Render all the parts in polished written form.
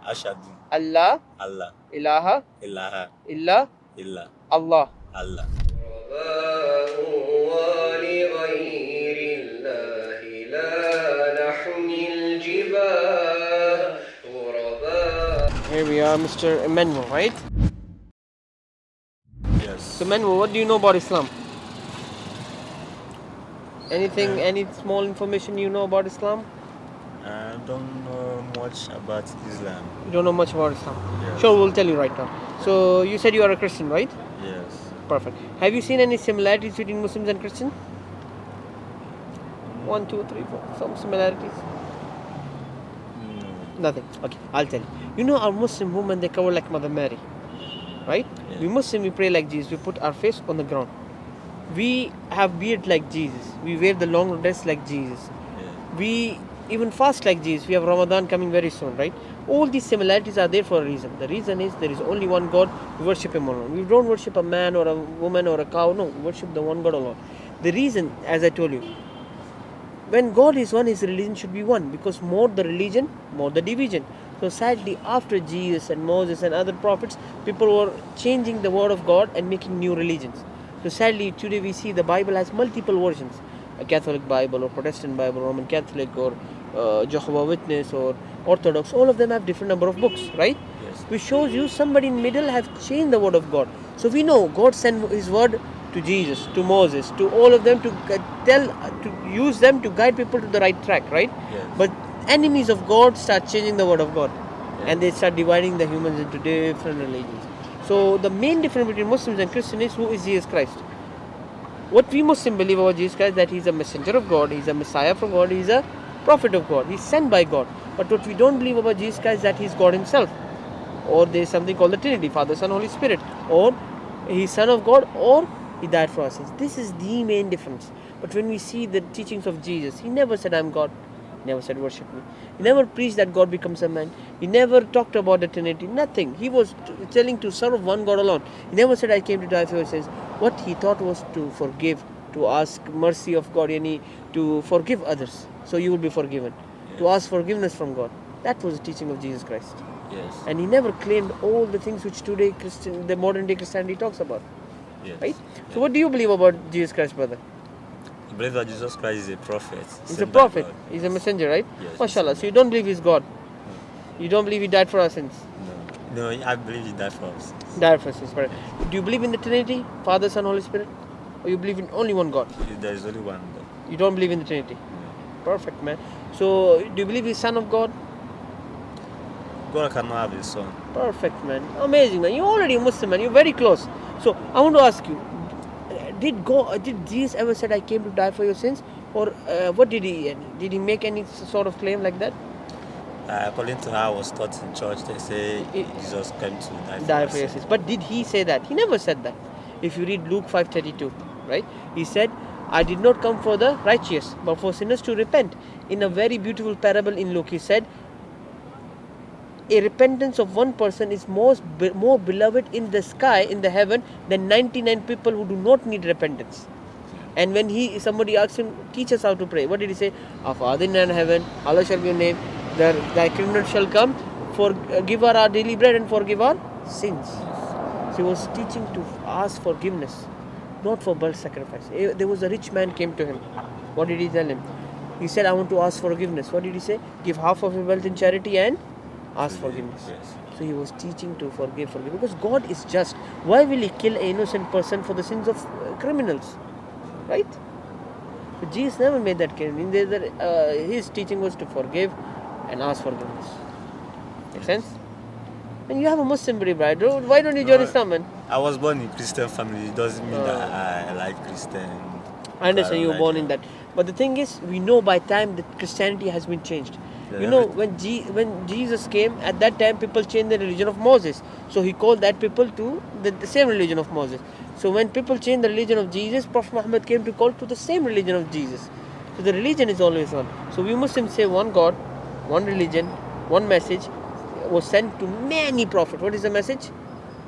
Ashadu. Allah. Allah. Ilaha. Ilaha. Illa. Illa. Allah. Allah. Here we are, Mr. Emmanuel, right? Yes. So, Emmanuel, what do you know about Islam? Anything, any small information you know about Islam? I don't know much about Islam. You don't know much about Islam? Yes. Sure, we'll tell you right now. So, you said you are a Christian, right? Yes. Perfect. Have you seen any similarities between Muslims and Christians? 1, 2, 3, 4. Some similarities? No. Nothing. Okay, I'll tell you. You know our Muslim women, they cover like Mother Mary, right? Yeah. We Muslim, we pray like Jesus. We put our face on the ground. We have beard like Jesus. We wear the long dress like Jesus. Yeah. We even fast like Jesus. We have Ramadan coming very soon, right? All these similarities are there for a reason. The reason is there is only one God. We worship Him alone. We don't worship a man or a woman or a cow. No, we worship the one God alone. The reason, as I told you, when God is one, His religion should be one, because more the religion, more the division. So sadly, after Jesus and Moses and other prophets, people were changing the word of God and making new religions. So sadly, today we see the Bible has multiple versions: a Catholic Bible or Protestant Bible, Roman Catholic or Jehovah Witness or Orthodox. All of them have different number of books, right? Yes. Which shows you somebody in middle have changed the word of God. So we know God sent His word to Jesus, to Moses, to all of them to to use them to guide people to the right track, right? Yes. But enemies of God start changing the word of God, Yes. and they start dividing the humans into different religions. So the main difference between Muslims and Christians is who is Jesus Christ. What we Muslims believe about Jesus Christ, that He's a messenger of God, He's a Messiah from God, He's a prophet of God, He's sent by God. But what we don't believe about Jesus Christ is that He's God Himself, or there is something called the Trinity, Father, Son, Holy Spirit, or He's Son of God, or He died for our sins. This is the main difference. But when we see the teachings of Jesus, He never said, I'm God. He never said, worship me. He never preached that God becomes a man. He never talked about the Trinity. Nothing. He was telling to serve one God alone. He never said, I came to die for your sins. What He taught was to forgive, to ask mercy of God, to forgive others, so you will be forgiven. Yes. To ask forgiveness from God. That was the teaching of Jesus Christ. Yes. And He never claimed all the things which today the modern day Christianity talks about. Yes. Right? Yes. So what do you believe about Jesus Christ, brother? I believe that Jesus Christ is a prophet. He's a sent by prophet. God. He's a messenger, right? Yes, MashaAllah. messenger. So you don't believe He's God? No. You don't believe He died for our sins? No. No, I believe He died for us. Died for our sins. Right. Do you believe in the Trinity? Father, Son, Holy Spirit? Or you believe in only one God? There is only one God. You don't believe in the Trinity? No. Perfect, man. So do you believe He's Son of God? God cannot have a son. Perfect, man. Amazing, man. You're already a Muslim, man. You're very close. So I want to ask you, did Jesus ever said, I came to die for your sins? Or what did he make any sort of claim like that? According to how I was taught in church, they say Jesus came to die for Your us. sins. But did He say that? He never said that. If you read Luke 5:32, right? He said, I did not come for the righteous, but for sinners to repent. In a very beautiful parable in Luke, He said, a repentance of one person is more beloved in the sky, in the heaven, than 99 people who do not need repentance. And when somebody asked Him, teach us how to pray, what did He say? Our Father in heaven, hallowed shall be your name, thy kingdom shall come, give our daily bread and forgive our sins. So He was teaching to ask forgiveness, not for blood sacrifice. There was a rich man came to Him. What did He tell him? He said, I want to ask forgiveness. What did He say? Give half of your wealth in charity and ask forgiveness. Yes. So He was teaching to forgive, because God is just. Why will He kill an innocent person for the sins of criminals? Right? So Jesus never made that claim. His teaching was to forgive and ask forgiveness. Make sense? And you have a Muslim brother, right? Why don't you join Islam, man? I was born in a Christian family. It doesn't mean that I like Christian. I understand you were born in that. But the thing is, we know by time that Christianity has been changed. You know, when Jesus came, at that time people changed the religion of Moses. So He called that people to the same religion of Moses. So when people changed the religion of Jesus, Prophet Muhammad came to call to the same religion of Jesus. So the religion is always one. So we Muslims say one God, one religion, one message was sent to many prophets. What is the message?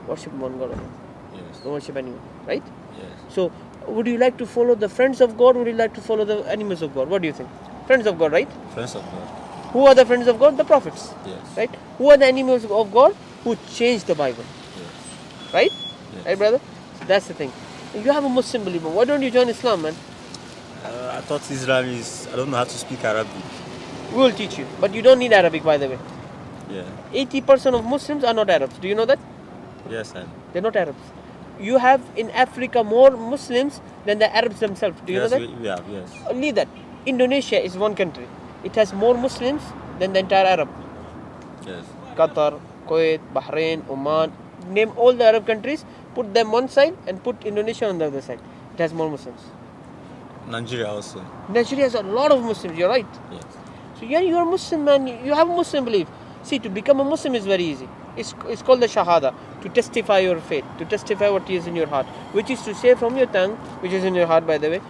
Worship one God alone. Yes. Don't worship anyone. Right? Yes. So would you like to follow the friends of God, or would you like to follow the enemies of God? What do you think? Friends of God, right? Friends of God. Who are the friends of God? The prophets. Yes. Right? Who are the enemies of God? Who changed the Bible. Yes. Right? Yes. Right, brother? So that's the thing. You have a Muslim believer. Why don't you join Islam, man? I thought Islam is. I don't know how to speak Arabic. We will teach you. But you don't need Arabic, by the way. Yeah. 80% of Muslims are not Arabs. Do you know that? Yes, I know. They're not Arabs. You have in Africa more Muslims than the Arabs themselves. Do you know Yes, that? we have. Yes. Only that. Indonesia is one country. It has more Muslims than the entire Arab. Yes. Qatar, Kuwait, Bahrain, Oman. Name all the Arab countries, put them one side and put Indonesia on the other side. It has more Muslims. Nigeria also. Nigeria has a lot of Muslims, you're right. Yes. So yeah, you're a Muslim man, you have a Muslim belief. See, to become a Muslim is very easy. It's called the Shahadah, to testify your faith, to testify what is in your heart, which is to say from your tongue, which is in your heart, by the way,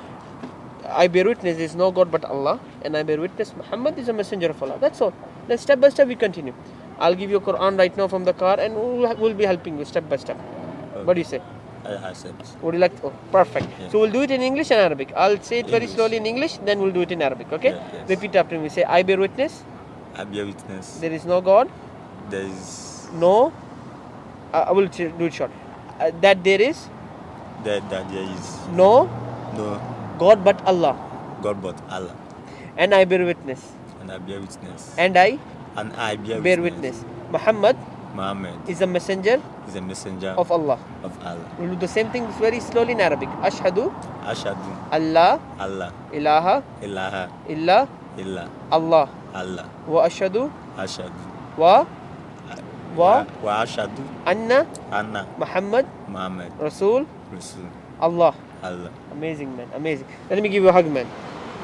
I bear witness there is no God but Allah, and I bear witness Muhammad is a messenger of Allah. That's all. Then step by step we continue. I'll give you a Quran right now from the car, and we'll be helping you step by step. Okay. What do you say? I accept. Would you like to? Oh, perfect. Yeah. So we'll do it in English and Arabic. I'll say it very English. slowly in English, then we'll do it in Arabic. Okay? Yeah, yes. Repeat after me. Say, I bear witness. I bear witness. There is no God. There is No. I will do it short. That there is that there is no no God but Allah. God but Allah. And I bear witness. And I bear witness. And I bear witness. Muhammad Muhammad is a messenger is a messenger of Allah. of Allah. We'll do the same thing very slowly in Arabic. Ashhadu Ashhadu Allah Allah ilaha ilaha illa illa Allah. Allah. Wa ashhadu Ashhadu wa ashhadu anna anna Muhammad Muhammad Rasul Rasul Allah. Allah. Amazing, man. Amazing. Let me give you a hug, man.